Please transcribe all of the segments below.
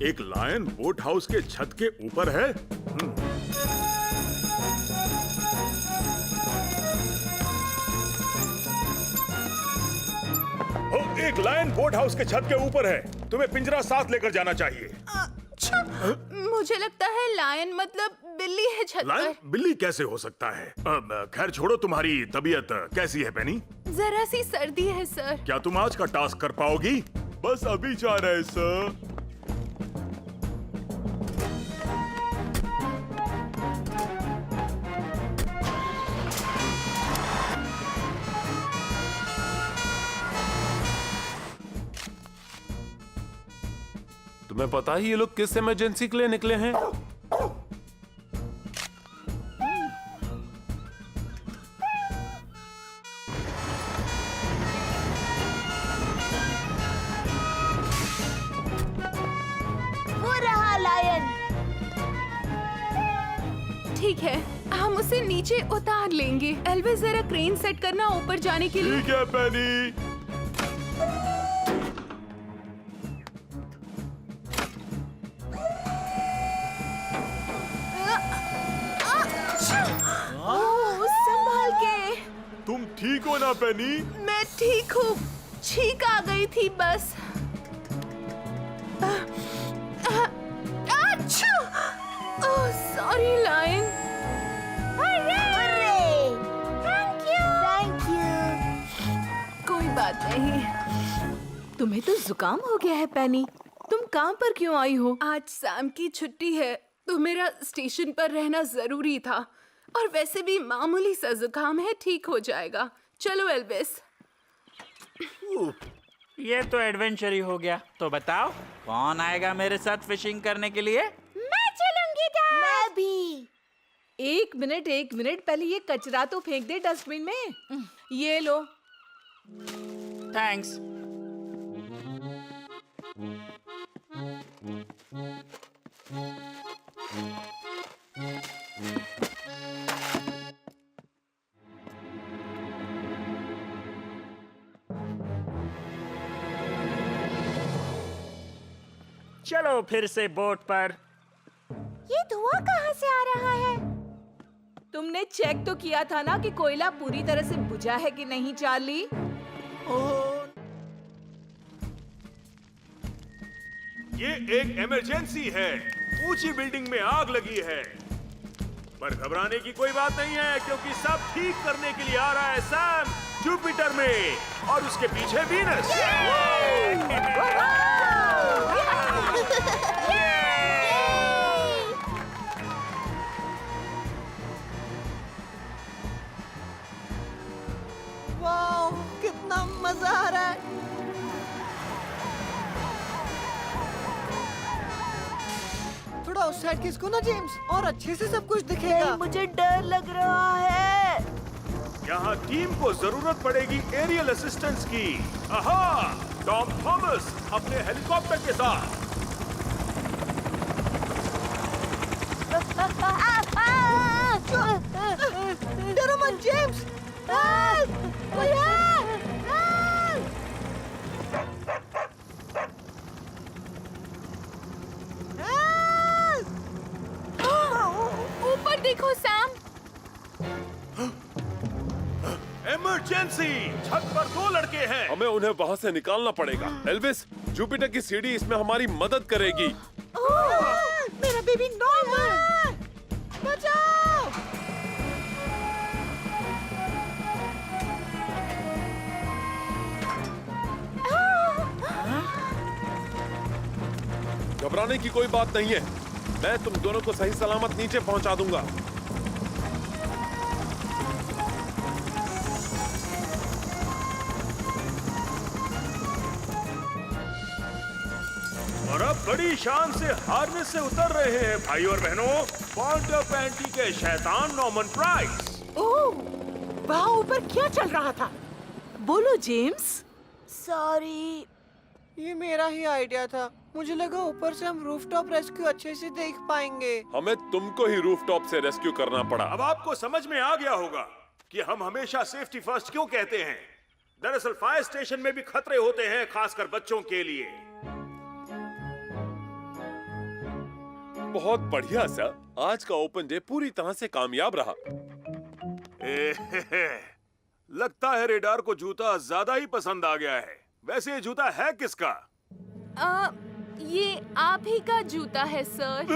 एक lion boat house के छत के ऊपर है। एक लायन बोट हाउस के छत के ऊपर है। तुम्हें पिंजरा साथ लेकर जाना चाहिए। मुझे लगता है लायन मतलब बिल्ली है छत लायन पर। बिल्ली कैसे हो सकता है? खैर छोड़ो, तुम्हारी तबीयत कैसी है पेनी? जरा सी सर्दी है सर। क्या तुम आज का टास्क कर पाओगी? बस अभी जा रहे सर। तुम्हें पता है ये लोग किस इमरजेंसी के लिए निकले हैं? वो रहा लायन। ठीक है, हम उसे नीचे उतार लेंगे। एल्विस जरा क्रेन सेट करना ऊपर जाने के लिए। ठीक है पेनी। संभाल के। तुम ठीक हो ना पेनी? मैं ठीक हूँ, छींक आ गई थी बस। Sorry lion. Thank you. कोई बात नहीं। तुम्हें तो जुकाम हो गया है पेनी। तुम काम पर क्यों आई हो? आज सैम की छुट्टी है तो मेरा स्टेशन पर रहना जरूरी था। और वैसे भी मामूली सा जुकाम है, ठीक हो जाएगा। चलो एल्विस। ये तो एडवेंचर ही हो गया। तो बताओ कौन आएगा मेरे साथ फिशिंग करने के लिए? मैं चलूंगी डैड। मैं भी। एक मिनट, पहले ये कचरा तो फेंक दे डस्टबिन में। ये लो। थैंक्स। चलो फिर से बोट पर। ये धुआं कहाँ से आ रहा है? तुमने चेक तो किया था ना कि कोयला पूरी तरह से बुझा है कि नहीं चार्ली? ये एक इमरजेंसी है। ऊंची बिल्डिंग में आग लगी है। पर घबराने की कोई बात नहीं है, क्योंकि सब ठीक करने के लिए आ रहा है सैम जुपिटर में और उसके पीछे वीनस। वाह, कितना मजा आ रहा है। थोड़ा उस साइड खिसको ना जेम्स, और अच्छे से सब कुछ दिखेगा। मुझे डर लग रहा है। यहाँ टीम को जरूरत पड़ेगी एरियल असिस्टेंस की। आहा, टॉम थॉमस अपने हेलीकॉप्टर के साथ। डरो मत जेम्स। ऊपर देखो सैम। इमरजेंसी! छत पर 2 लड़के हैं। हमें उन्हें वहाँ से निकालना पड़ेगा। एल्विस, जुपिटर की सीढ़ी इसमें हमारी मदद करेगी। मेरा बेबी नॉर्मन, बचाओ! घबराने की कोई बात नहीं है। मैं तुम दोनों को सही सलामत नीचे पहुंचा दूंगा। और अब बड़ी शान से हार्नेस से उतर रहे हैं भाई और बहनों, पॉन्टापेंटी के शैतान नॉर्मन प्राइस। ओह, वहाँ ऊपर क्या चल रहा था? बोलो जेम्स। सॉरी। ये मेरा ही आइडिया था। मुझे लगा ऊपर से हम रूफटॉप रेस्क्यू अच्छे से देख पाएंगे। हमें तुमको ही रूफटॉप से रेस्क्यू करना पड़ा। अब आपको समझ में आ गया होगा कि हम हमेशा सेफ्टी फर्स्ट क्यों कहते हैं। दरअसल फायर स्टेशन में भी खतरे होते हैं, खासकर बच्चों के लिए। बहुत बढ़िया सर। आज का ओपन डे पूरी तरह से कामयाब रहा। लगता है रेडार को जूता ज्यादा ही पसंद आ गया है। वैसे ये जूता है किसका? ये आप ही का जूता है सर।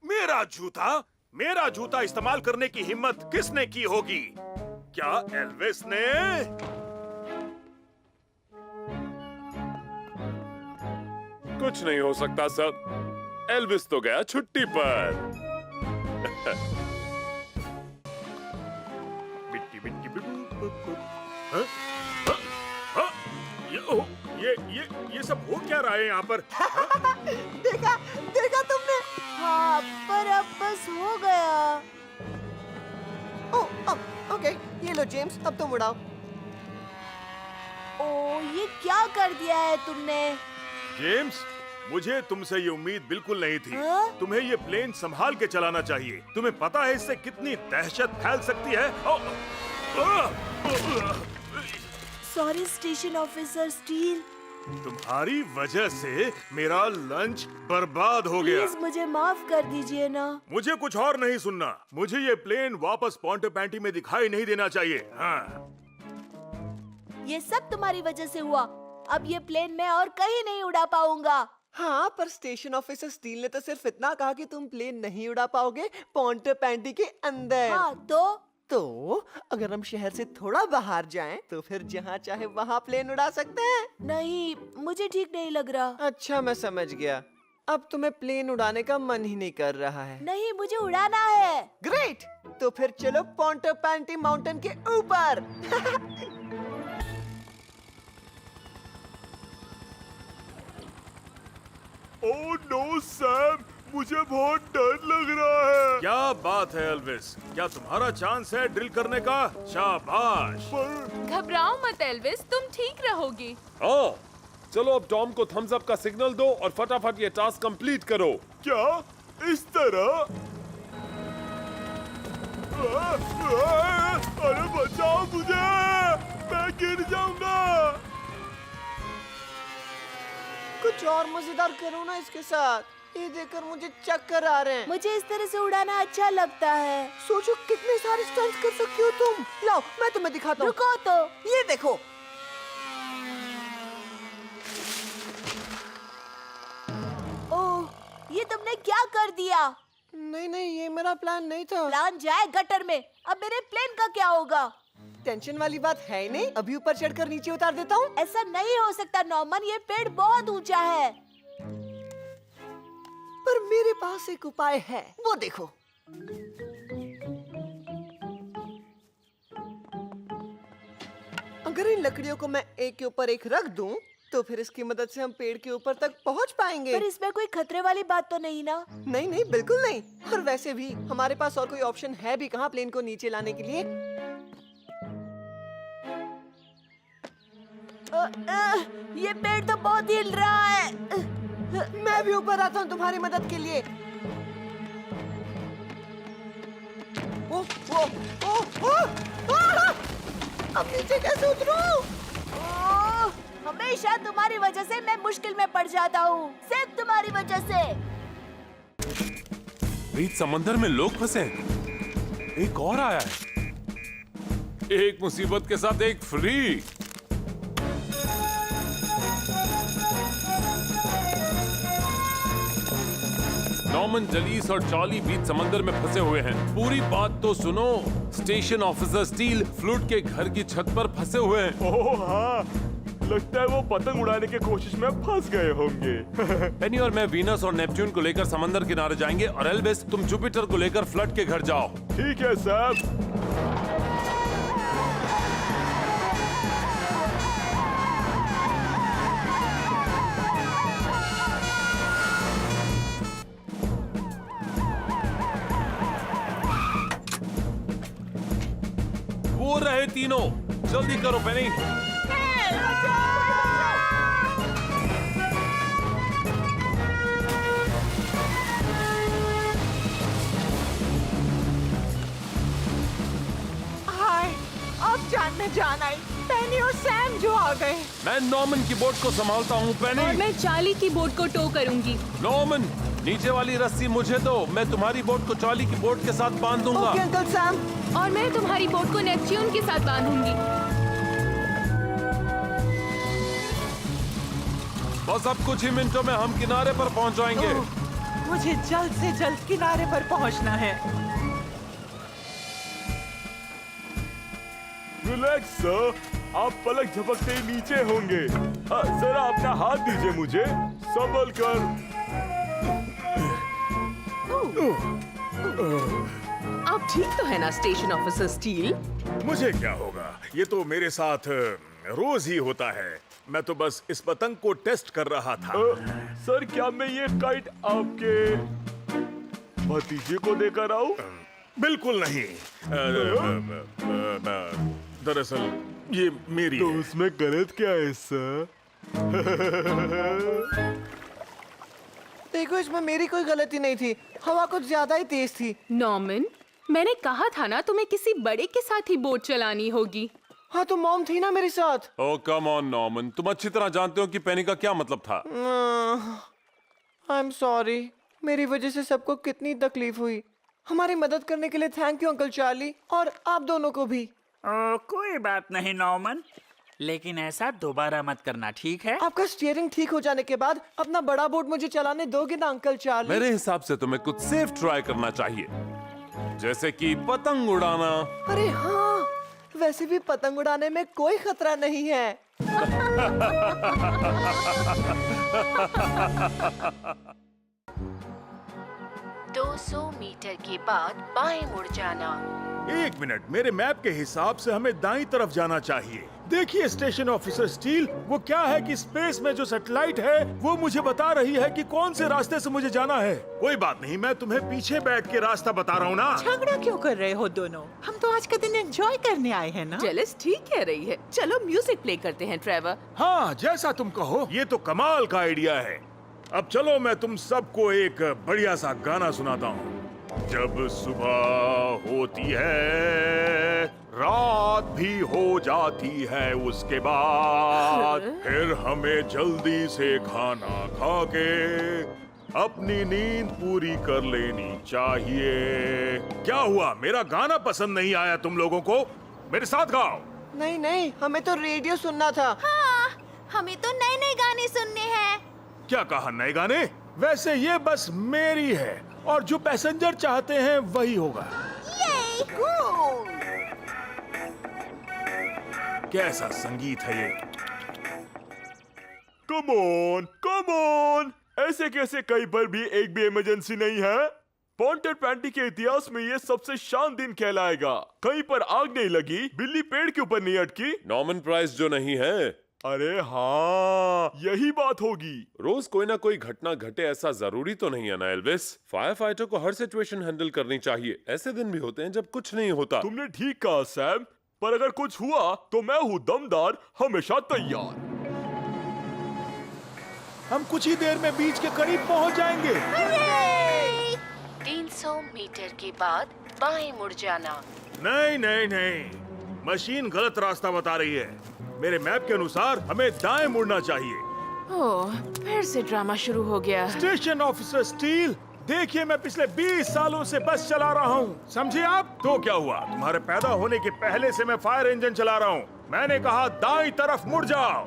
मेरा जूता? मेरा जूता इस्तेमाल करने की हिम्मत किसने की होगी? क्या एल्विस ने? कुछ नहीं हो सकता सर। एल्विस तो गया छुट्टी पर। बिट्टी बिट्टी हाँ? हाँ? हाँ? ये सब हो क्या रहा है यहाँ पर? देखा देखा तुमने? हाँ, पर अब बस हो गया। ओके, ये लो जेम्स, अब तुम उड़ाओ। ओ, ये क्या कर दिया है तुमने? जेम्स, मुझे तुमसे ये उम्मीद बिल्कुल नहीं थी। हाँ? तुम्हें ये प्लेन संभाल के चलाना चाहिए। तुम्हें पता है इससे कितनी दहशत फैल सकती है? Sorry station officer steel. तुम्हारी वजह से मेरा लंच बर्बाद हो गया। प्लीज मुझे माफ कर दीजिए ना। मुझे कुछ और नहीं सुनना। मुझे ये प्लेन वापस पोंटेपेंटी में दिखाई नहीं देना चाहिए। हाँ। ये सब तुम्हारी वजह से हुआ। अब ये प्लेन मैं और कहीं नहीं उड़ा पाऊंगा। हाँ, पर स्टेशन ऑफिसर स्टील ने तो सिर्फ इतना कहा कि तुम प्लेन नहीं उड़ा पाओगे पोंटेपेंटी के अंदर। हाँ, तो अगर हम शहर से थोड़ा बाहर जाएं, तो फिर जहाँ चाहे वहाँ प्लेन उड़ा सकते हैं। नहीं, मुझे ठीक नहीं लग रहा। अच्छा, मैं समझ गया। अब तुम्हें प्लेन उड़ाने का मन ही नहीं कर रहा है। नहीं, मुझे उड़ाना है। ग्रेट, तो फिर चलो पोंटेपेंटी माउंटेन के ऊपर। ओह नो सैम, मुझे बहुत डर लग रहा है। क्या बात है एल्विस? क्या तुम्हारा चांस है ड्रिल करने का? शाबाश। घबराओ मत एल्विस, तुम ठीक रहोगे। हाँ, चलो अब टॉम को थम्स अप का सिग्नल दो और फटाफट ये टास्क कंप्लीट करो। क्या इस तरह? अरे बचाओ मुझे, मैं गिर जाऊंगा। कुछ और मजेदार करो ना इसके साथ। ये देखकर मुझे चक्कर आ रहे हैं। मुझे इस तरह से उड़ाना अच्छा लगता है। सोचो कितने सारे स्टंट्स कर सकती हो तुम। लाओ, मैं तुम्हें दिखाता हूँ। रुको तो। ये देखो। ओह, ये तुमने क्या कर दिया? नहीं, ये मेरा प्लान नहीं था। प्लान जाए गटर में। अब मेरे प्लेन का क्या होगा? टेंशन वाली बात है ही नहीं। अभी ऊपर चढ़कर नीचे उतार देता हूँ। ऐसा नहीं हो सकता नॉर्मन, ये पेड़ बहुत ऊंचा है। पर मेरे पास एक उपाय है, वो देखो। अगर इन लकड़ियों को मैं एक के ऊपर एक रख दूं, तो फिर इसकी मदद से हम पेड़ के ऊपर तक पहुंच पाएंगे। पर इसमें कोई खतरे वाली बात तो नहीं ना? नहीं, बिल्कुल नहीं। और वैसे भी हमारे पास और कोई ऑप्शन है भी कहाँ प्लेन को नीचे लाने के लिए। ये पेड़ तो बहुत हिल रहा है। मैं भी ऊपर आता हूँ तुम्हारी मदद के लिए। अब नीचे कैसे उतरूं? हमेशा तुम्हारी वजह से मैं मुश्किल में पड़ जाता हूँ। सिर्फ तुम्हारी वजह से। बीच समंदर में लोग फंसे हैं। एक और आया है। एक मुसीबत के साथ एक फ्री। नॉर्मन, जलीस और चार्ली बीच समंदर में फंसे हुए हैं। पूरी बात तो सुनो। स्टेशन ऑफिसर स्टील फ्लूट के घर की छत पर फंसे हुए हैं। ओह हाँ, लगता है वो पतंग उड़ाने की कोशिश में फंस गए होंगे। पेनी और मैं वीनस और नेपच्यून को लेकर समंदर किनारे जाएंगे और एल्विस, तुम जुपिटर को लेकर फ्लड के घर जाओ। ठीक है साहब। वो रहे तीनों। जल्दी करो पेनी। हाय, अब जान में जान आई। पेनी और सैम जो आ गए। मैं नॉर्मन की बोट को संभालता हूँ। और पेनी, मैं चार्ली की बोट को टो करूंगी। नॉर्मन नीचे वाली रस्सी मुझे दो, मैं तुम्हारी बोट को चार्ली की बोट के साथ बांध दूंगा। Okay uncle Sam. और मैं तुम्हारी बोट को नेपच्यून के साथ बांधूंगी। बस अब कुछ ही मिनटों में हम किनारे पर पहुंच जाएंगे। मुझे जल्द से जल्द किनारे पर पहुंचना है। रिलैक्स सर, आप पलक झपकते ही नीचे होंगे। जरा अपना हाथ दीजिए मुझे, संभल कर। आप ठीक तो है ना स्टेशन ऑफिसर स्टील? मुझे क्या होगा, ये तो मेरे साथ रोज ही होता है। मैं तो बस इस पतंग को टेस्ट कर रहा था। सर, क्या मैं ये काइट आपके भतीजे को देकर आऊं? बिल्कुल नहीं। दरअसल ये मेरी तो है। उसमें गलत क्या है सर? देखो, इसमें मेरी कोई गलती नहीं थी। हवा कुछ ज्यादा ही तेज थी। नॉर्मन, मैंने कहा था ना तुम्हें किसी बड़े के साथ ही बोट चलानी होगी। हाँ, तो मॉम थी ना मेरे साथ। ओह कम ऑन नॉर्मन, तुम अच्छी तरह जानते हो कि पेनी का क्या मतलब था। आई एम सॉरी, मेरी वजह से सबको कितनी तकलीफ हुई। हमारी मदद करने के लिए थैंक यू अंकल चार्ली, और आप दोनों को भी। कोई बात नहीं नॉर्मन, लेकिन ऐसा दोबारा मत करना, ठीक है? आपका स्टीयरिंग ठीक हो जाने के बाद अपना बड़ा बोट मुझे चलाने दोगे ना अंकल चार्ली? मेरे हिसाब से तुम्हें कुछ सेफ ट्राई करना चाहिए, जैसे कि पतंग उड़ाना। अरे हाँ, वैसे भी पतंग उड़ाने में कोई खतरा नहीं है। 200 मीटर के बाद बाएं मुड़ जाना। एक मिनट, मेरे मैप के हिसाब से हमें दाईं तरफ जाना चाहिए। देखिए स्टेशन ऑफिसर स्टील, वो क्या है कि स्पेस में जो सैटेलाइट है वो मुझे बता रही है कि कौन से रास्ते से मुझे जाना है। कोई बात नहीं, मैं तुम्हें पीछे बैठ के रास्ता बता रहा हूँ ना। झगड़ा क्यों कर रहे हो दोनों? हम तो आज का दिन एंजॉय करने आए हैं ना। जेलिस ठीक कह रही है। चलो म्यूजिक प्ले करते हैं ट्रेवर। हाँ, जैसा तुम कहो। ये तो कमाल का आइडिया है। अब चलो मैं तुम सबको एक बढ़िया सा गाना सुनाता हूँ। जब सुबह होती है, रात भी हो जाती है, उसके बाद फिर हमें जल्दी से खाना खा के अपनी नींद पूरी कर लेनी चाहिए। क्या हुआ, मेरा गाना पसंद नहीं आया तुम लोगों को? मेरे साथ गाओ। नहीं नहीं, हमें तो रेडियो सुनना था। हाँ, हमें तो नए नए गाने सुनने हैं। क्या कहा, नए गाने? वैसे ये बस मेरी है, और जो पैसेंजर चाहते हैं वही होगा। कैसा संगीत है ये? Come on, come on. ऐसे कैसे कहीं पर भी एक भी इमरजेंसी नहीं है? पॉन्टेड पैंटी के इतिहास में ये सबसे शान दिन कहलाएगा। कहीं पर आग नहीं लगी, बिल्ली पेड़ के ऊपर नहीं अटकी। नॉर्मन प्राइस जो नहीं है। अरे हाँ, यही बात होगी। रोज कोई ना कोई घटना घटे ऐसा जरूरी तो नहीं है ना एल्विस। फायर फाइटर को हर सिचुएशन हैंडल करनी चाहिए। ऐसे दिन भी होते हैं जब कुछ नहीं होता। तुमने ठीक कहा सैम, पर अगर कुछ हुआ तो मैं हूँ दमदार, हमेशा तैयार। हम कुछ ही देर में बीच के करीब पहुँच जाएंगे। 300 मीटर के बाद बाएं मुड़ जाना। नहीं नहीं नहीं, मशीन गलत रास्ता बता रही है। मेरे मैप के अनुसार हमें दाएं मुड़ना चाहिए। ओह, फिर से ड्रामा शुरू हो गया। स्टेशन ऑफिसर स्टील, देखिए मैं पिछले 20 सालों से बस चला रहा हूँ, समझे आप? तो क्या हुआ, तुम्हारे पैदा होने के पहले से मैं फायर इंजन चला रहा हूँ। मैंने कहा दाईं तरफ मुड़ जाओ।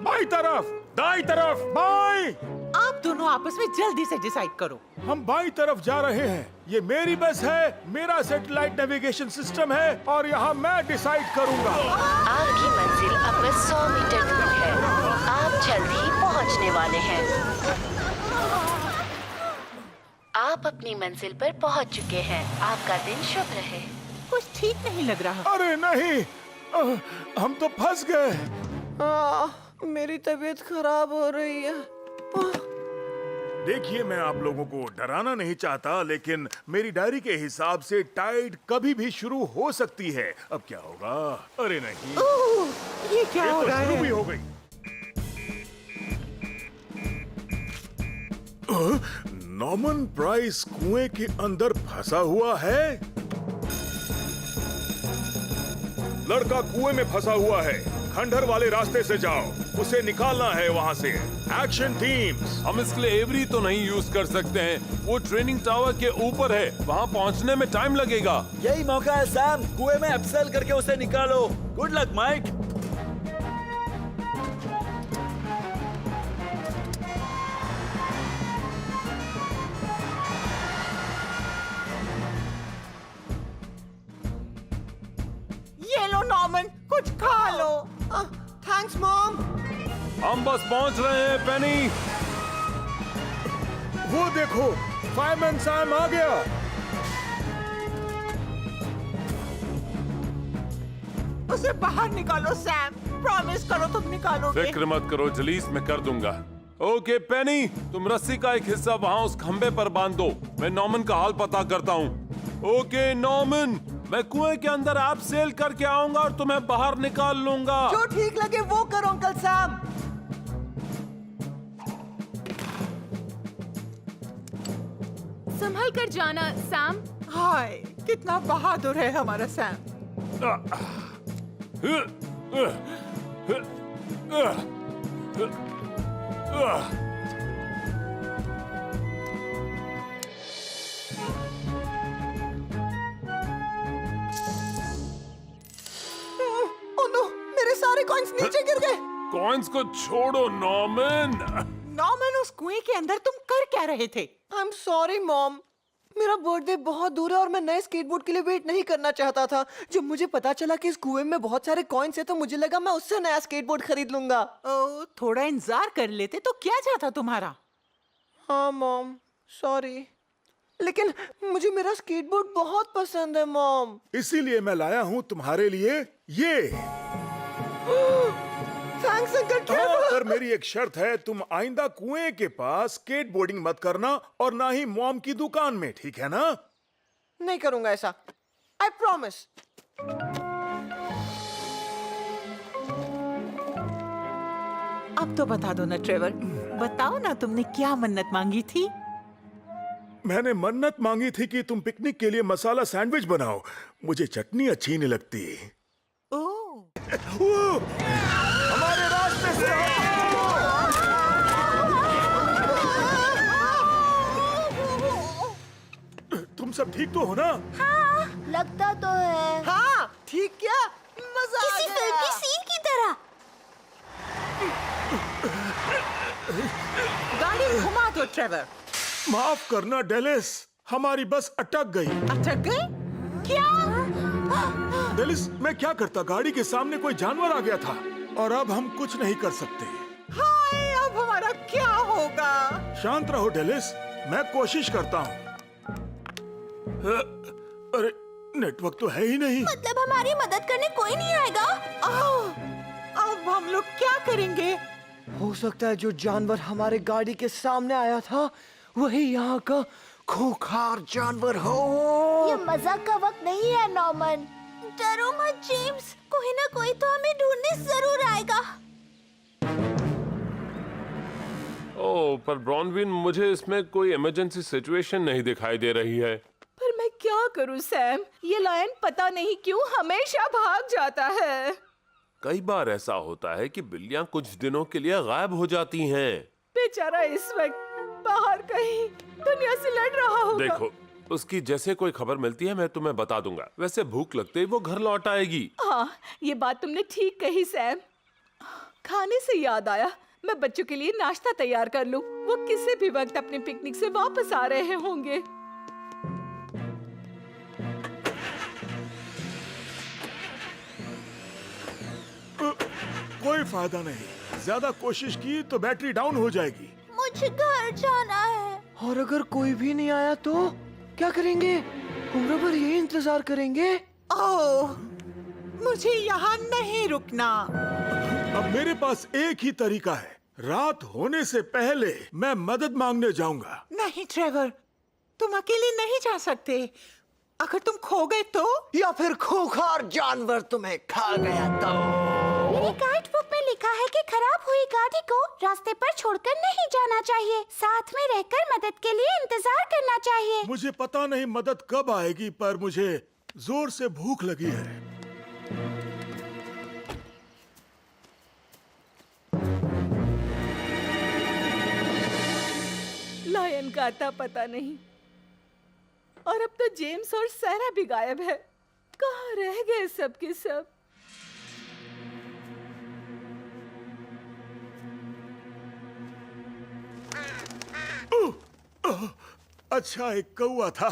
बाईं तरफ, दाईं तरफ, बाईं। आप दोनों आपस में जल्दी से डिसाइड करो। हम बाईं तरफ जा रहे हैं। ये मेरी बस है, मेरा सैटेलाइट नेविगेशन सिस्टम है, और यहाँ मैं डिसाइड करूँगा। आपकी मंजिल अब बस 100 मीटर दूर है। आप जल्द ही पहुंचने वाले हैं। आप अपनी मंजिल पर पहुंच चुके हैं। आपका दिन शुभ रहे। कुछ ठीक नहीं लग रहा। अरे नहीं, हम तो फंस गए। मेरी तबीयत खराब हो रही है। देखिए, मैं आप लोगों को डराना नहीं चाहता, लेकिन मेरी डायरी के हिसाब से टाइड कभी भी शुरू हो सकती है। अब क्या होगा? अरे नहीं, ये क्या हो तो रहा शुरू है? भी हो गई। नॉर्मन प्राइस कुएं के अंदर फंसा हुआ है। लड़का कुएं में फंसा हुआ है। खंडहर वाले रास्ते से जाओ, उसे निकालना है वहाँ से। Action teams. हम इसके लिए एवरी तो नहीं यूज कर सकते हैं, वो ट्रेनिंग टावर के ऊपर है, वहाँ पहुँचने में टाइम लगेगा। यही मौका है सैम, कुएं में एब्सेल करके उसे निकालो। Good luck Mike. ये लो नॉर्मन, कुछ खा लो। Thanks mom. हम बस पहुँच रहे हैं पेनी। वो देखो, फायरमैन सैम आ गया। उसे बाहर निकालो सैम, प्रॉमिस करो तुम निकालोगे। फिक्र मत करो जलीस, मैं कर दूंगा। ओके पेनी, तुम रस्सी का एक हिस्सा वहाँ उस खंबे पर बांध दो, मैं नॉर्मन का हाल पता करता हूँ। ओके नॉर्मन, मैं कुएं के अंदर आप सेल करके आऊंगा और तुम्हें बाहर निकाल लूंगा। जो ठीक लगे वो करो अंकल सैम। संभल कर जाना सैम। हाय, कितना बहादुर है हमारा सैम। ओह नो, मेरे सारे कॉइन्स नीचे गिर गए। कॉइन्स को छोड़ो नॉर्मन। नॉर्मन, उस कुएं के अंदर तुम कर क्या रहे थे? आई एम सॉरी मॉम, मेरा बर्थडे बहुत दूर है और मैं नए स्केटबोर्ड के लिए वेट नहीं करना चाहता था। जब मुझे पता चला कि इस कुएं में बहुत सारे कॉइन्स हैं तो मुझे लगा मैं उससे नया स्केटबोर्ड खरीद लूंगा। ओ, थोड़ा इंतजार कर लेते तो क्या जाता तुम्हारा। हाँ मॉम, सॉरी, लेकिन मुझे मेरा स्केटबोर्ड बहुत पसंद है मॉम। इसीलिए मैं लाया हूँ तुम्हारे लिए ये। Thanks uncle Trevor. पर मेरी एक शर्त है, तुम आइंदा कुएं के पास स्केटबोर्डिंग मत करना और ना ही मॉम की दुकान में, ठीक है ना? नहीं करूंगा ऐसा, आई प्रॉमिस। अब तो बता दो ना ट्रेवर, बताओ ना तुमने क्या मन्नत मांगी थी? मैंने मन्नत मांगी थी कि तुम पिकनिक के लिए मसाला सैंडविच बनाओ, मुझे चटनी अच्छी नहीं लगती। ओह, हमारे रास्ते से हटो! तुम सब ठीक तो हो ना? लगता तो है हाँ ठीक, क्या मजा आ किसी फिल्म गया। की सीन की तरह। गाड़ी घुमा दो ट्रेवर। माफ करना डेलिस, हमारी बस अटक गई। अटक गई? क्या? डेलिस, मैं क्या करता, गाड़ी के सामने कोई जानवर आ गया था और अब हम कुछ नहीं कर सकते। हाय, अब हमारा क्या होगा? शांत रहो डेलिस, मैं कोशिश करता हूँ। अरे नेटवर्क तो है ही नहीं। मतलब हमारी मदद करने कोई नहीं आएगा? अब हम लोग क्या करेंगे? हो सकता है जो जानवर हमारे गाड़ी के सामने आया था वही यहाँ का खूंखार जानवर हो। ये मजाक का वक्त नहीं है नॉर्मन। डरो मत जेम्स, कोई ना कोई तो हमें ढूंढने जरूर आएगा। ओह, पर ब्रॉनविन, मुझे इसमें कोई इमरजेंसी सिचुएशन नहीं दिखाई दे रही है। पर मैं क्या करूं सैम, ये लायन पता नहीं क्यों हमेशा भाग जाता है। कई बार ऐसा होता है कि बिल्लियां कुछ दिनों के लिए गायब हो जाती हैं। बेचारा इस वक्त बाहर कहीं दुनिया से लड़ रहा होगा। देखो, उसकी जैसे कोई खबर मिलती है मैं तुम्हें बता दूंगा। वैसे भूख लगते ही वो घर लौट आएगी। हाँ, ये बात तुमने ठीक कही सैम। खाने से याद आया, मैं बच्चों के लिए नाश्ता तैयार कर लूं। वो किसी भी वक्त अपने पिकनिक से वापस आ रहे होंगे। कोई फायदा नहीं, ज्यादा कोशिश की तो बैटरी डाउन हो जाएगी। मुझे घर जाना है। और अगर कोई भी नहीं आया तो क्या करेंगे? उम्र भर यही इंतजार करेंगे। ओह, मुझे यहाँ नहीं रुकना। अब मेरे पास एक ही तरीका है, रात होने से पहले मैं मदद मांगने जाऊंगा। नहीं ट्रेवर, तुम अकेले नहीं जा सकते। अगर तुम खो गए तो? या फिर खूंखार जानवर तुम्हें खा गया तो? मेरी गाइड बुक में लिखा है कि खराब हुई गाड़ी को रास्ते पर छोड़कर नहीं जाना चाहिए। साथ में रहकर मदद के लिए इंतजार करना चाहिए। मुझे पता नहीं मदद कब आएगी, पर मुझे जोर से भूख लगी है। अता पता नहीं। और अब तो जेम्स और सारा भी गायब है। कहाँ रह गए सब के सब? अच्छा, एक कौवा था।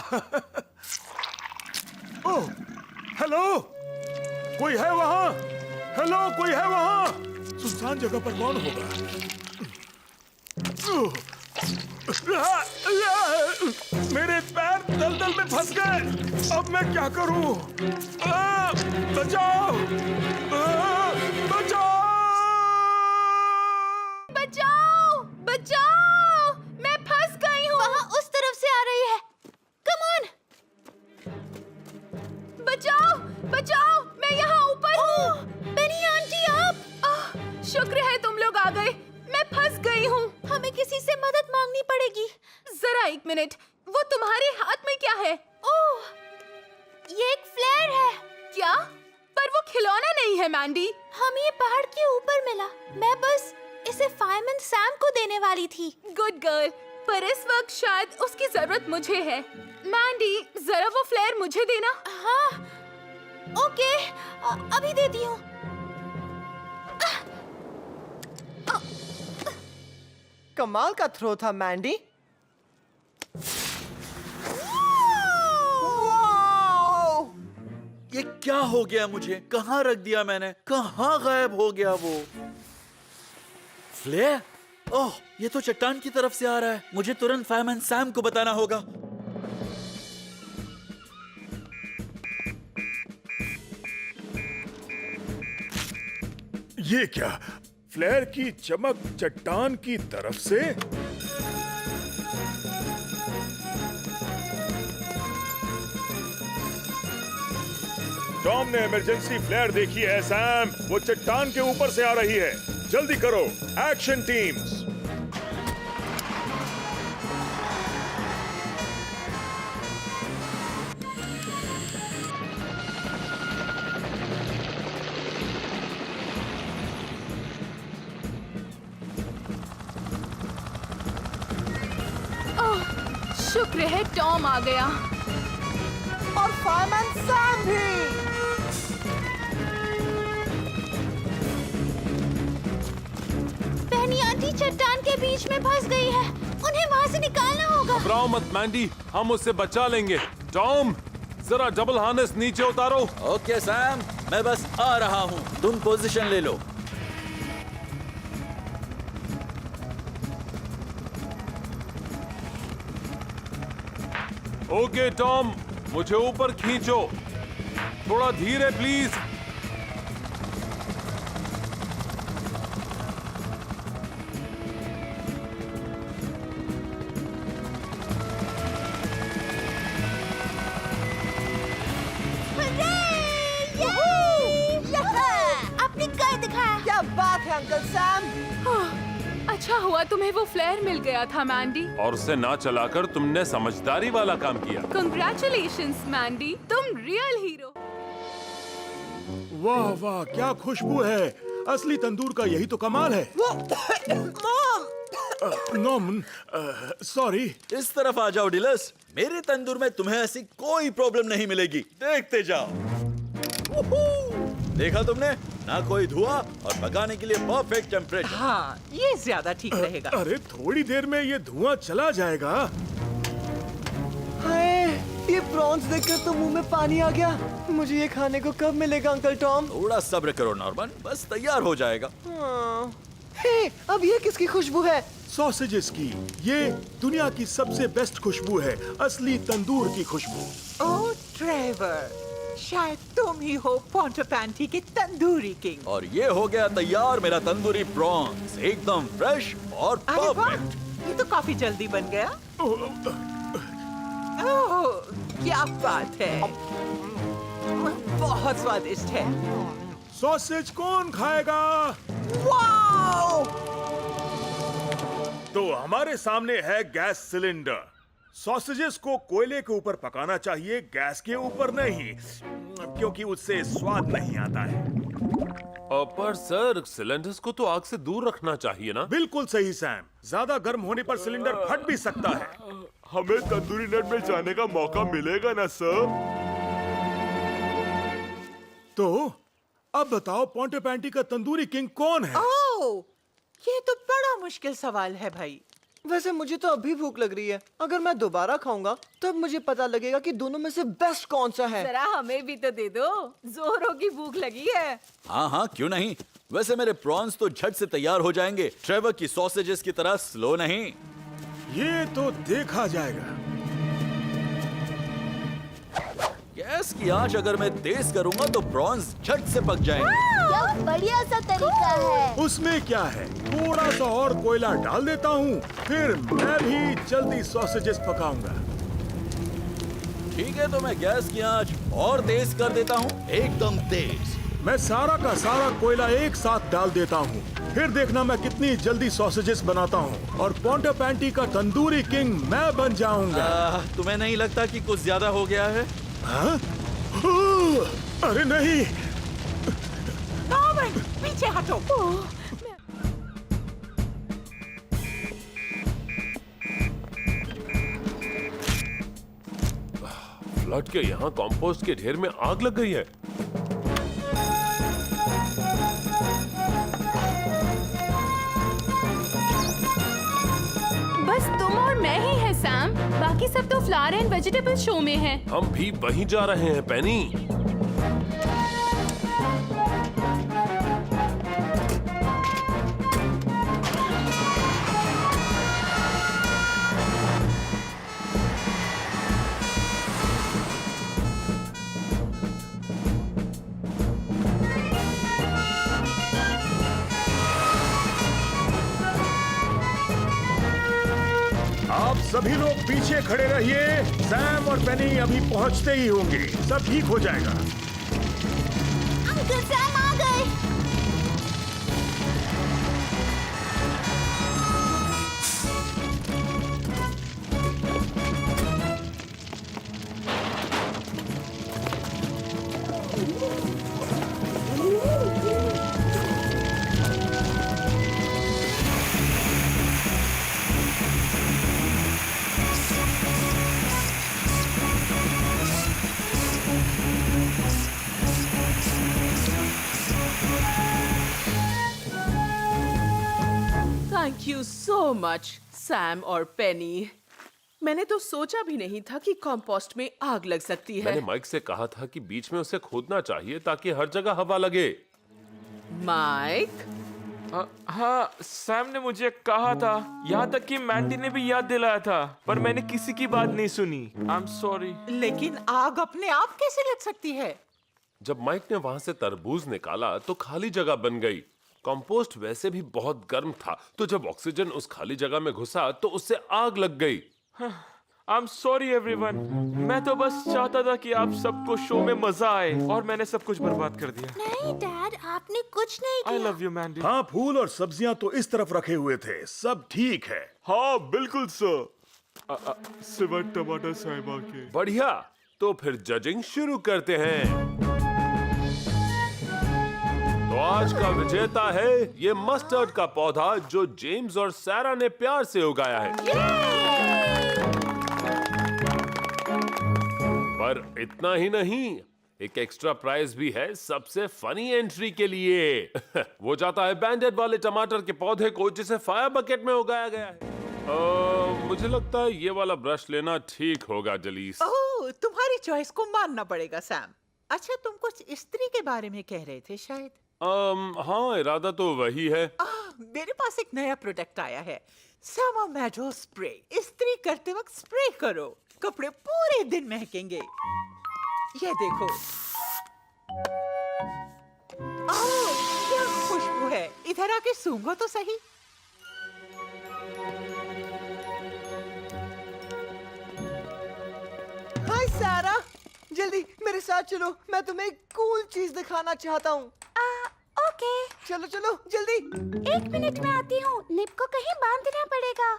ओह, हेलो, कोई है वहां? हेलो, कोई है वहां? सुनसान जगह पर कौन होगा? मेरे पैर दलदल में फंस गए। अब मैं क्या करूं? बचाओ! बचाओ! बचाओ! बचाओ! मैं फंस गई हूँ। वहाँ उस तरफ से आ रही है। Come on. बचाओ! बचाओ! मैं यहाँ ऊपर हूँ। बेनी आंटी, आप? शुक्र है तुम लोग आ गए। मैं फंस गई हूँ। हमें किसी से मदद मांगनी पड़ेगी। जरा एक मिनट, वो तुम्हारे हाथ में क्या है? ओह, ये एक फ्लेयर है। क्या? पर वो खिलौना नहीं है मैंडी। हमें ये पहाड़ के ऊपर मिला। मैं बस इसे फायरमैन सैम को देने वाली थी। गुड गर्ल, पर इस वक्त शायद उसकी जरूरत मुझे है। मैंडी, जरा वो फ्लेयर मुझे देना। हाँ, ओके, अभी देती हूँ। कमाल का थ्रो था मैंडी। ये क्या हो गया मुझे? कहाँ रख दिया मैंने? कहाँ गायब हो गया वो फ्लेयर? ओह, ये तो चट्टान की तरफ से आ रहा है। मुझे तुरंत फायरमैन सैम को बताना होगा। ये क्या? फ्लेयर की चमक चट्टान की तरफ से? टॉम ने इमरजेंसी फ्लेयर देखी है सैम। वो चट्टान के ऊपर से आ रही है। जल्दी करो, एक्शन टीम्स। शुक्र है टॉम आ गया। और फायरमैन सैम भी। बेनी आंटी चट्टान के बीच में फंस गई है। उन्हें वहाँ से निकालना होगा। घबराओ मत मैंडी, हम उससे बचा लेंगे। टॉम, जरा डबल हार्नेस नीचे उतारो। ओके सैम, मैं बस आ रहा हूँ। तुम पोजीशन ले लो। ओके टॉम, मुझे ऊपर खींचो। थोड़ा धीरे प्लीज। आपने कर दिखाया। क्या बात है अंकल सैम। अच्छा हुआ तुम्हें वो फ्लेयर मिल गया था मैंडी। और उसे ना चलाकर तुमने समझदारी वाला काम किया। कंग्रेचुलेशंस मैंडी, तुम रियल हीरो। वाह वाह, क्या खुशबू है। असली तंदूर का यही तो कमाल है। नॉमन, सॉरी। इस तरफ आ जाओ डिलस। मेरे तंदूर में तुम्हें ऐसी कोई प्रॉब्लम नहीं मिलेगी। देखते जाओ। देखा तुमने? ना कोई धुआं और पकाने के लिए परफेक्ट टेम्परेचर। हाँ, ये ज्यादा ठीक रहेगा। अरे थोड़ी देर में ये धुआं चला जाएगा। हाय, ये प्रॉन्स देखकर तो मुंह में पानी आ गया। मुझे ये खाने को कब मिलेगा अंकल टॉम? थोड़ा सब्र करो नॉर्मन, बस तैयार हो जाएगा। हे, अब ये किसकी खुशबू है? सॉसेजेस की। ये दुनिया की सबसे बेस्ट खुशबू है, असली तंदूर की खुशबू। ओह ट्रेवर, शायद तुम ही हो पोंटोपैंटी के तंदूरी किंग। और ये हो गया तैयार मेरा तंदूरी प्रॉन्स, एकदम फ्रेश और अरे वाह, परफेक्ट। ये तो काफी जल्दी बन गया। ओह, क्या बात है। बहुत स्वादिष्ट है। सॉसेज कौन खाएगा? वाओ! तो हमारे सामने है गैस सिलेंडर। सॉसेजेस को कोयले के ऊपर पकाना चाहिए, गैस के ऊपर नहीं, क्योंकि उससे स्वाद नहीं आता है। पर सर सिलेंडर्स को तो आग से दूर रखना चाहिए ना? बिल्कुल सही सैम, ज्यादा गर्म होने पर सिलेंडर फट भी सकता है। हमें तंदूरी नेट में जाने का मौका मिलेगा ना सर? तो अब बताओ पोंटेपेंटी का तंदूरी किंग कौन है? ओह, ये तो बड़ा मुश्किल सवाल है भाई। वैसे मुझे तो अभी भूख लग रही है। अगर मैं दोबारा खाऊंगा तब मुझे पता लगेगा कि दोनों में से बेस्ट कौन सा है। जरा हमें भी तो दे दो, जोरों की भूख लगी है। हाँ हाँ, क्यों नहीं। वैसे मेरे प्रॉन्स तो झट से तैयार हो जाएंगे, ट्रेवर की सॉसेजेस की तरह स्लो नहीं। ये तो देखा जाएगा। गैस की आंच अगर मैं तेज करूंगा तो प्रॉन्स झट से पक जाएंगे। क्या बढ़िया सा तरीका है। उसमें क्या है, थोड़ा सा और कोयला डाल देता हूँ, फिर मैं भी जल्दी सॉसेजेस पकाऊंगा। ठीक है, तो मैं गैस की आंच और तेज कर देता हूँ, एकदम तेज। मैं सारा का सारा कोयला एक साथ डाल देता हूँ, फिर देखना मैं कितनी जल्दी सॉसेजेस बनाता हूँ और पोंटेपेंटी का तंदूरी किंग मैं बन जाऊंगा। तुम्हें नहीं लगता कि कुछ ज्यादा हो गया है? हाँ? अरे नहीं, नॉर्मन, पीछे हटो। फ्लड के यहाँ कंपोस्ट के ढेर में आग लग गई है। बस तुम और मैं ही है सैम, बाकी सब तो फ्लावर एंड वेजिटेबल शो में है। हम भी वहीं जा रहे हैं पेनी। आप सभी लोग पीछे खड़े रहिए, सैम और पेनी अभी पहुंचते ही होंगे, सब ठीक हो जाएगा। अंकल सैम आ गए। Thank you so much Sam और पेनी। मैंने तो सोचा भी नहीं था कि कंपोस्ट में आग लग सकती है। मैंने माइक से कहा था कि बीच में उसे खोदना चाहिए ताकि हर जगह हवा लगे। माइक, हाँ, सैम ने मुझे कहा था, यहाँ तक कि मैंडी ने भी याद दिलाया था, पर मैंने किसी की बात नहीं सुनी। I am sorry. लेकिन आग अपने आप कैसे लग सकती है? जब माइक ने वहां से तरबूज निकाला तो खाली जगह बन गई। कंपोस्ट वैसे भी बहुत गर्म था, तो जब ऑक्सीजन उस खाली जगह में घुसा तो उससे आग लग गई। I am sorry everyone. मैं तो बस चाहता था कि आप सबको शो में मजा आए और मैंने सब कुछ बर्बाद कर दिया। नहीं डैड, आपने कुछ नहीं आई किया। Love you Mandy. हाँ, फूल और सब्जियां तो इस तरफ रखे हुए थे, सब ठीक है। हाँ बिल्कुल सर, सिवाय टमाटर साहिबा के। बढ़िया, तो फिर जजिंग शुरू करते हैं। तो आज का विजेता है ये मस्टर्ड का पौधा जो जेम्स और सारा ने प्यार से उगाया है। पर इतना ही नहीं, एक एक्स्ट्रा प्राइज भी है सबसे फनी एंट्री के लिए। वो जाता है बैंडेड वाले टमाटर के पौधे को जिसे फायर बकेट में उगाया गया है। मुझे लगता है ये वाला ब्रश लेना ठीक होगा जलीस। ओह, तुम्हारी चॉइस को मानना पड़ेगा सैम। अच्छा, तुम कुछ इस्त्री के बारे में कह रहे थे शायद। हाँ, इरादा तो वही है। मेरे पास एक नया प्रोडक्ट आया है, समर मैडो स्प्रे। इस्त्री करते वक्त स्प्रे करो, कपड़े पूरे दिन महकेंगे। ये देखो, ओह, क्या खुशबू है। इधर आके सूंघो तो सही। हाय सारा, जल्दी मेरे साथ चलो, मैं तुम्हें एक कूल चीज दिखाना चाहता हूँ। ओके। चलो चलो जल्दी। 1 मिनट में आती हूँ। निप को कहीं बांधना पड़ेगा।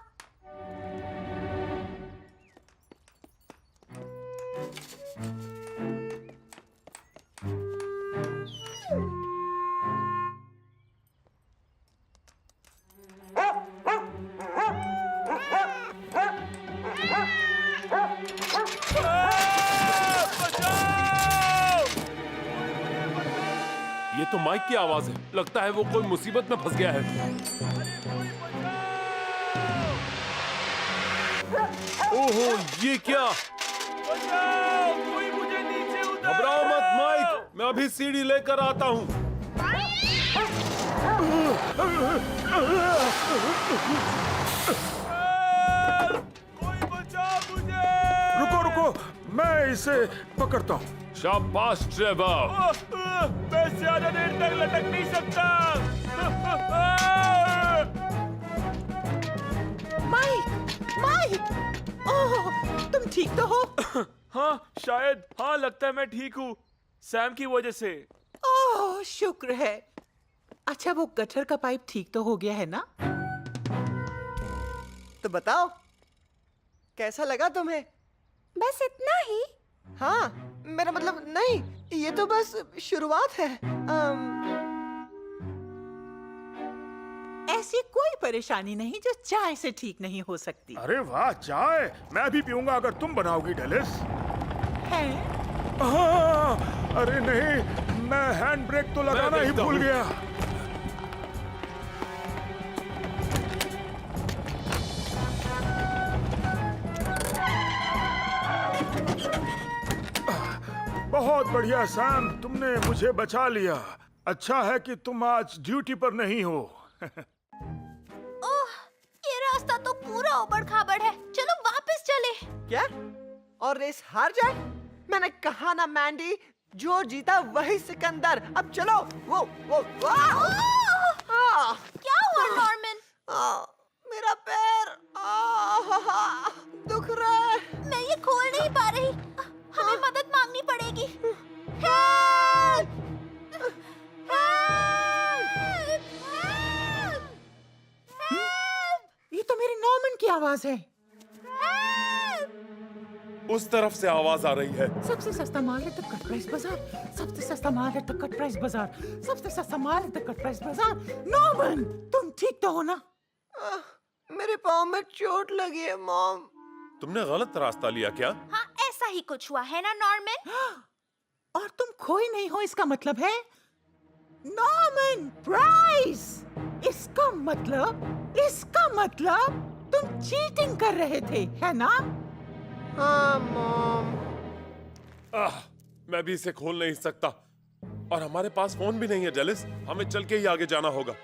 ये तो माइक की आवाज है। लगता है वो कोई मुसीबत में फंस गया है। ओहो, ये क्या? कोई मुझे नीचे उतारो। घबराओ मत माइक, मैं अभी सीढ़ी लेकर आता हूँ। कोई बचाओ मुझे। रुको रुको, मैं इसे पकड़ता हूँ। शाबाश ट्रेवर। मैं ज्यादा देर तक लटक नहीं सकता। माइक, माइक, ओह, तुम ठीक तो हो? हाँ शायद, हाँ लगता है मैं ठीक हूँ, सैम की वजह से। ओह, शुक्र है। अच्छा, वो गटर का पाइप ठीक तो हो गया है ना? तो बताओ, कैसा लगा तुम्हें? बस इतना ही? हाँ, मेरा मतलब नहीं, ये तो बस शुरुआत है। ऐसी कोई परेशानी नहीं जो चाय से ठीक नहीं हो सकती अरे वाह, चाय मैं भी पीऊंगा अगर तुम बनाओगी डेलिस। है। अरे नहीं, मैं हैंड ब्रेक तो लगाना ही भूल गया। बहुत बढ़िया सैम, तुमने मुझे बचा लिया। अच्छा है कि तुम आज ड्यूटी पर नहीं हो। ओह, ये रास्ता तो पूरा उबड़-खाबड़ है। चलो वापस चले। क्या? और रेस हार जाए? मैंने कहा ना मैंडी, जो जीता वही सिकंदर। अब चलो। वो क्या हुआ नॉर्मन? मेरा पैर दुख रहा है। मैं ये खोल नहीं पा रही। हमें मदद मांगनी पड़ेगी। हेल्प! हेल्प! हेल्प! ये तो मेरी नॉर्मन की आवाज है। उस तरफ से आवाज आ रही है। सबसे सस्ता माल है तो कट प्राइस बाजार। सबसे सस्ता माल है तो कट प्राइस बाजार। सबसे सस्ता माल है तो कट प्राइस बाजार। नॉर्मन, तुम ठीक तो हो ना? मेरे पाँव में चोट लगी है मॉम। तुमने गलत रास्ता लिया क्या? हाँ, ऐसा ही कुछ हुआ है ना नॉर्मन? और तुम खोई नहीं हो, इसका मतलब है नॉर्मन प्राइस। इसका मतलब तुम चीटिंग कर रहे थे, है ना? हाँ मॉम। मैं भी इसे खोल नहीं सकता और हमारे पास फोन भी नहीं है डेलिस। हमें चल के ही आगे जाना होगा।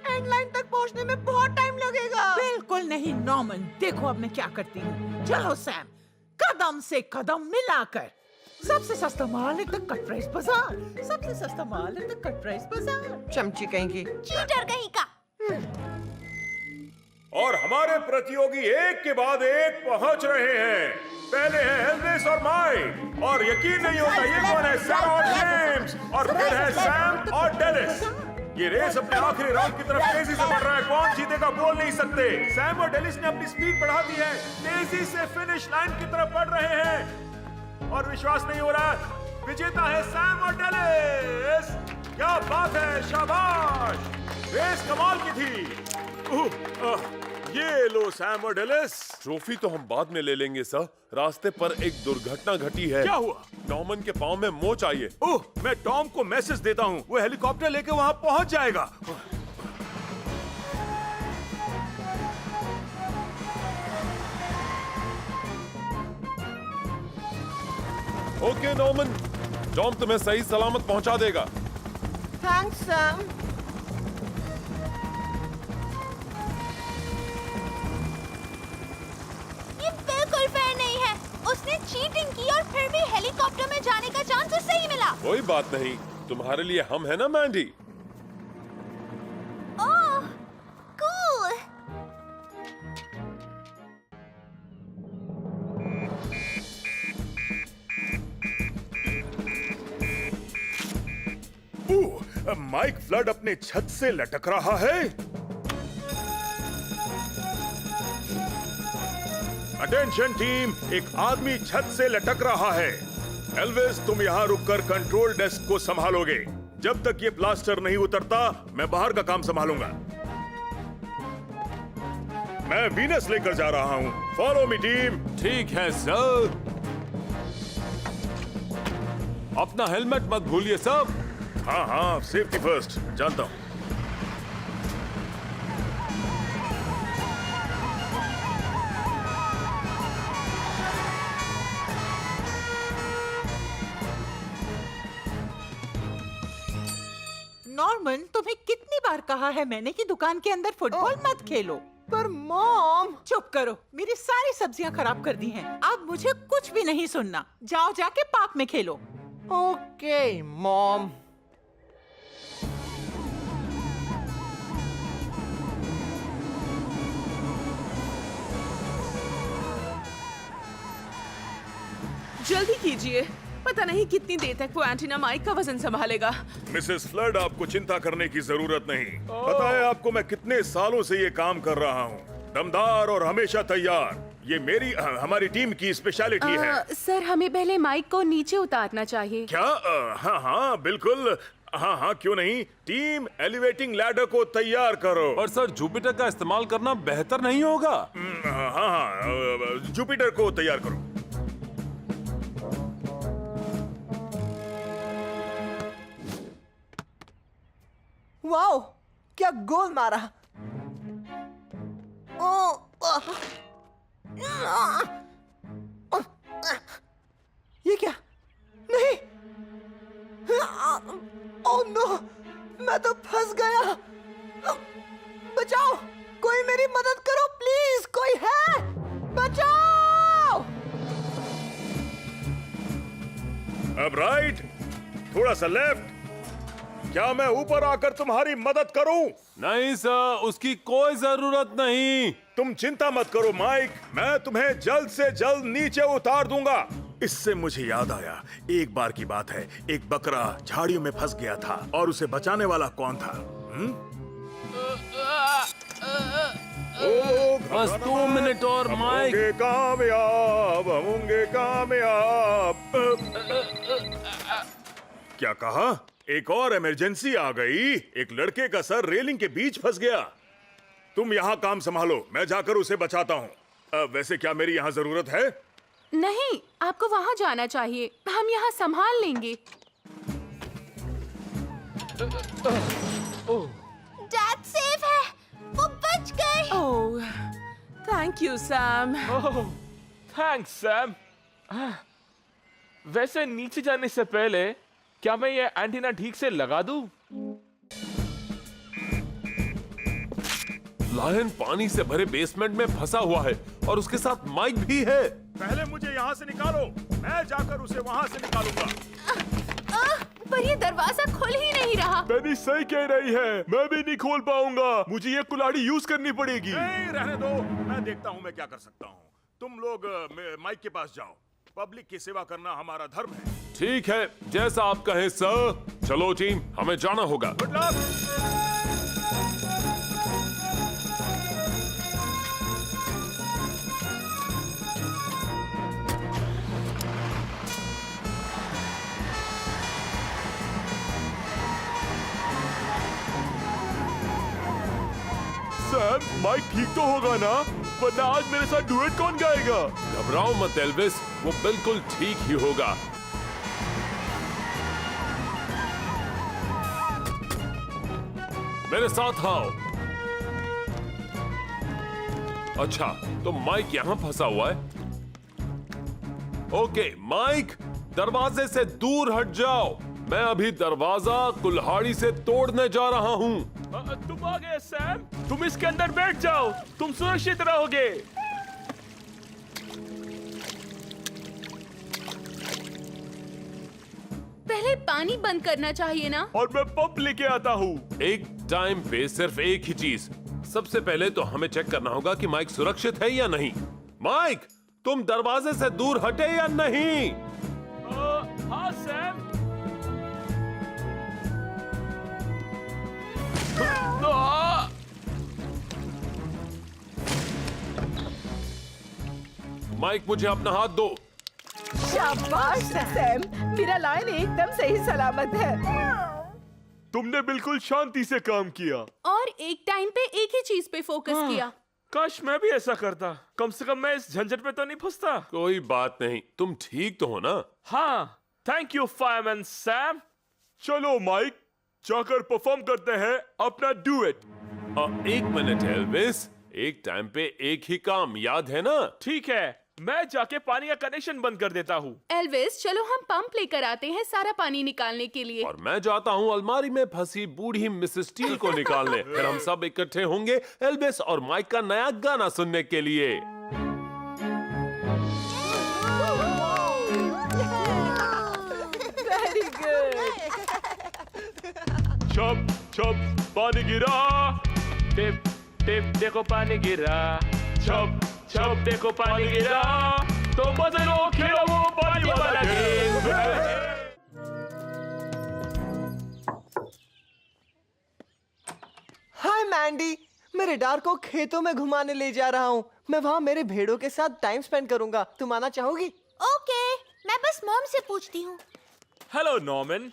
एंड लाइन तक पहुंचने में बहुत टाइम लगेगा। बिल्कुल नहीं नॉर्मन, देखो अब मैं क्या करती हूँ। चलो सैम, कदम से कदम मिलाकर। सबसे सस्ता माल है तो कट प्राइस बाजार। सबसे सस्ता माल है तो कट प्राइस बाजार। चमची कहीं की। चीटर कहीं का। और हमारे प्रतियोगी एक के बाद एक पहुंच रहे हैं। पहले है एल्विस और माइक, और यकीन नहीं होता ये कौन है, सैम और जेम्स, और फिर है सैम और डेलिस। ये रेस अपने आखिरी राउंड की तरफ तेजी से बढ़ रहा है। कौन जीतेगा बोल नहीं सकते। सैम और डेलिस ने अपनी स्पीड बढ़ा दी है, तेजी से फिनिश लाइन की तरफ बढ़ रहे हैं और विश्वास नहीं हो रहा, विजेता है सैम और डेलिस। क्या बात है, शाबाश, रेस कमाल की थी। ये लो सैम और डेलिस। ट्रॉफी तो हम बाद में ले लेंगे सर। रास्ते पर एक दुर्घटना घटी है। क्या हुआ? नॉर्मन के पाँव में मोच आई है। ओह, मैं टॉम को मैसेज देता हूँ, वो हेलीकॉप्टर लेके वहाँ पहुँच जाएगा। ओके नॉर्मन, टॉम तुम्हें सही सलामत पहुंचा देगा। Thanks Sam. ये बिल्कुल फेयर नहीं है। उसने चीटिंग की और फिर भी हेलीकॉप्टर में जाने का चांस उसे ही मिला। कोई बात नहीं, तुम्हारे लिए हम है ना मैंडी। ओह, कूल। माइक फ्लड अपने छत से लटक रहा है। अटेंशन टीम, एक आदमी छत से लटक रहा है। एल्विस, तुम यहाँ रुककर कंट्रोल डेस्क को संभालोगे। जब तक ये प्लास्टर नहीं उतरता, मैं बाहर का काम संभालूंगा। मैं वीनस लेकर जा रहा हूँ। Follow me team. ठीक है सर। अपना हेलमेट मत भूलिए सब। हाँ हाँ, सेफ्टी फर्स्ट, जानता हूँ। नॉर्मन, तुम्हें कितनी बार कहा है मैंने कि दुकान के अंदर फुटबॉल मत खेलो। पर मॉम। चुप करो, मेरी सारी सब्जियां खराब कर दी हैं। अब मुझे कुछ भी नहीं सुनना। जाओ जाके पार्क में खेलो। Okay mom. जल्दी कीजिए, पता नहीं कितनी देर तक वो एंटीना माइक का वजन संभालेगा। मिसेस फ्लड, आपको चिंता करने की जरूरत नहीं। पता है आपको मैं कितने सालों से ये काम कर रहा हूँ, दमदार और हमेशा तैयार। ये मेरी हमारी टीम की स्पेशलिटी है। सर, हमें पहले माइक को नीचे उतारना चाहिए। क्या? हाँ हाँ बिल्कुल, हाँ हाँ क्यों नहीं। टीम एलिवेटिंग लैडर को तैयार करो। पर सर, जुपिटर का इस्तेमाल करना बेहतर नहीं होगा? हाँ हाँ, जुपिटर को तैयार करो। वाओ, क्या गोल मारा। ये क्या? नहीं। ओह नो, मैं तो फंस गया। बचाओ, कोई मेरी मदद करो प्लीज। कोई है? बचाओ। अब राइट, थोड़ा सा लेफ्ट। क्या मैं ऊपर आकर तुम्हारी मदद करूं? नहीं सर, उसकी कोई जरूरत नहीं। तुम चिंता मत करो माइक, मैं तुम्हें जल्द से जल्द नीचे उतार दूंगा। इससे मुझे याद आया, एक बार की बात है, एक बकरा झाड़ियों में फंस गया था और उसे बचाने वाला कौन था? बस 2 मिनट और माइक। होंगे कामयाब, होंगे कामयाब। क्या कहा? एक और इमरजेंसी आ गई। एक लड़के का सर रेलिंग के बीच फंस गया। तुम यहाँ काम संभालो, मैं जाकर उसे बचाता हूँ। वैसे क्या मेरी यहाँ जरूरत है? नहीं, आपको वहाँ जाना चाहिए, हम यहाँ संभाल लेंगे। डैड सेफ है, वो बच गए। Oh, thank you Sam. Oh, thanks Sam. वैसे नीचे जाने से पहले क्या मैं ये एंटीना ठीक से लगा दूं? लायन पानी से भरे बेसमेंट में फंसा हुआ है और उसके साथ माइक भी है। पहले मुझे यहाँ से निकालो, मैं जाकर उसे वहाँ से निकालूंगा। पर ये दरवाजा खुल ही नहीं रहा। पेनी सही कह रही है, मैं भी नहीं खोल पाऊंगा। मुझे ये कुल्हाड़ी यूज करनी पड़ेगी। नहीं, रहने दो, मैं देखता हूँ मैं क्या कर सकता हूँ। तुम लोग माइक के पास जाओ, पब्लिक की सेवा करना हमारा धर्म है। ठीक है, जैसा आप कहें सर। चलो टीम, हमें जाना होगा। Good luck. सैम, माइक ठीक तो होगा ना? वरना आज मेरे साथ डुएट कौन गाएगा? घबराओ मत एल्विस, वो बिल्कुल ठीक ही होगा। मेरे साथ आओ। अच्छा, तो माइक यहाँ फंसा हुआ है। ओके माइक, दरवाजे से दूर हट जाओ। मैं अभी दरवाजा कुल्हाड़ी से तोड़ने जा रहा हूँ। तुम आ गए सैम, तुम इसके अंदर बैठ जाओ, तुम सुरक्षित रहोगे। पहले पानी बंद करना चाहिए ना। और मैं पंप लेके आता हूँ। एक टाइम पे सिर्फ एक ही चीज। सबसे पहले तो हमें चेक करना होगा कि माइक सुरक्षित है या नहीं। माइक, तुम दरवाजे से दूर हटे या नहीं? हाँ सैम। माइक, मुझे अपना हाथ दो। शाबाश सैम, मेरा लायन एकदम सही सलामत है। तुमने बिल्कुल शांति से काम किया और एक टाइम पे एक ही चीज पे फोकस किया। काश मैं भी ऐसा करता। कम से कम मैं इस झंझट में तो नहीं फंसता। कोई बात नहीं, तुम ठीक तो हो ना? हाँ, थैंक यू फायरमैन सैम। चलो माइक, जाकर परफॉर्म करते हैं अपना डुएट। एक मिनट एल्विस, एक टाइम पे एक ही काम, याद है ना? ठीक है, मैं जाके पानी का कनेक्शन बंद कर देता हूँ। एल्विस, चलो हम पंप लेकर आते हैं सारा पानी निकालने के लिए। और मैं जाता हूँ अलमारी में फंसी बूढ़ी मिसेस स्टील को निकालने। फिर हम सब इकट्ठे होंगे एल्विस और माइक का नया गाना सुनने के लिए। Very good. छप छप पानी गिरा, टिप टिप देखो पानी गिरा, छप छप देखो पानी गिरा, तो मजे लो खेलो वो पानी वाला गेम। हाय मैंडी, मैं रेडार को खेतों में घुमाने ले जा रहा हूँ। मैं वहाँ मेरे भेड़ों के साथ टाइम स्पेंड करूंगा। तुम आना चाहोगी? ओके, मैं बस मॉम से पूछती हूँ। Hello Norman.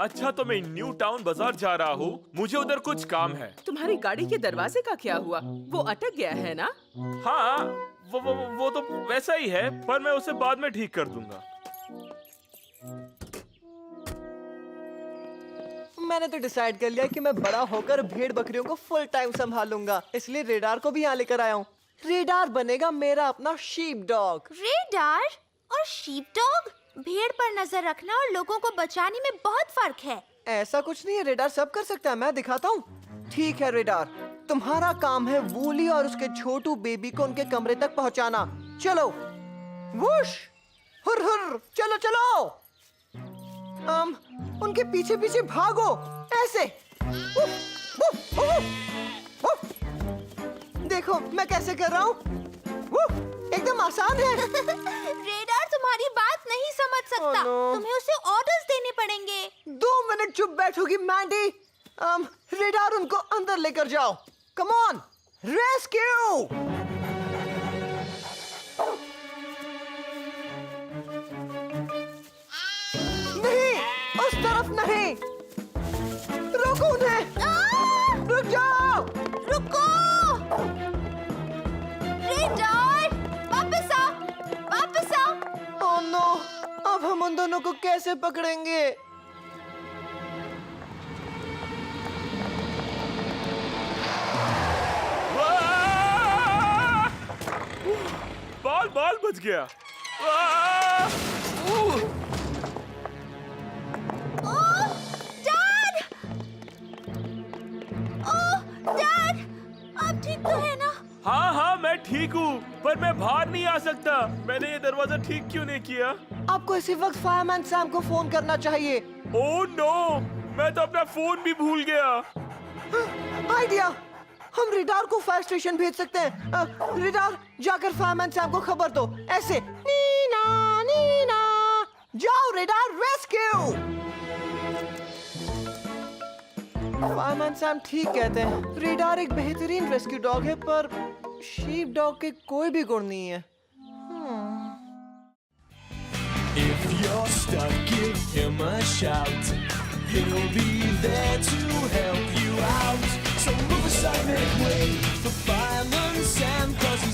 अच्छा, तो मैं न्यू टाउन बाजार जा रहा हूँ, मुझे उधर कुछ काम है। तुम्हारी गाड़ी के दरवाजे का क्या हुआ? वो अटक गया है ना? हाँ, वो तो वैसा ही है, पर मैं उसे बाद में ठीक कर दूंगा। मैंने तो डिसाइड कर लिया कि मैं बड़ा होकर भेड़ बकरियों को फुल टाइम संभालूंगा, इसलिए रेडार को भी यहाँ लेकर आया हूँ। रेडार बनेगा मेरा अपना शीप डॉग। रेडार और शीप डॉग? भेड़ पर नजर रखना और लोगों को बचाने में बहुत फर्क है। ऐसा कुछ नहीं है, रेडार सब कर सकता है, मैं दिखाता हूँ। ठीक है रेडार, तुम्हारा काम है वूली और उसके छोटू बेबी को उनके कमरे तक पहुँचाना। चलो, वुश, हुर हुर, चलो चलो। उनके पीछे पीछे भागो, ऐसे। उफ, उफ, उफ, उफ। देखो मैं कैसे कर रहा हूँ, एकदम आसान है। रेडार तुम्हारी बात नहीं समझ सकता। Oh, no. तुम्हें उसे ऑर्डर्स देने पड़ेंगे। 2 मिनट चुप बैठोगी मैंडी? रेडार उनको अंदर लेकर जाओ। Come on, rescue. नहीं, उस तरफ नहीं। रोको उन्हें। रुक जाओ। रुको। रेडार, वापस आओ, वापस आओ। ओह नो, अब हम उन दोनों को कैसे पकड़ेंगे? बाल बच गया। डैड! ओह, डैड! आप ठीक तो है ना? हाँ, मैं ठीक हूँ, पर मैं बाहर नहीं आ सकता। मैंने ये दरवाजा ठीक क्यों नहीं किया? आपको इसी वक्त फायरमैन सैम को फोन करना चाहिए। ओह नो, मैं तो अपना फोन भी भूल गया। आइडिया, हम रेडार को फायर स्टेशन भेज सकते हैं। रेडार, जाकर फायरमैन सैम को खबर दो, ऐसे। नीना नीना, जाओ रेडार, रेस्क्यू। फायरमैन सैम ठीक कहते हैं, रेडार एक बेहतरीन रेस्क्यू डॉग है, पर शीप डॉग के कोई भी गुण नहीं है। If you're stuck, give him a shout. He'll be there to help you out. So move aside, make way for Fireman Sam, 'cause he's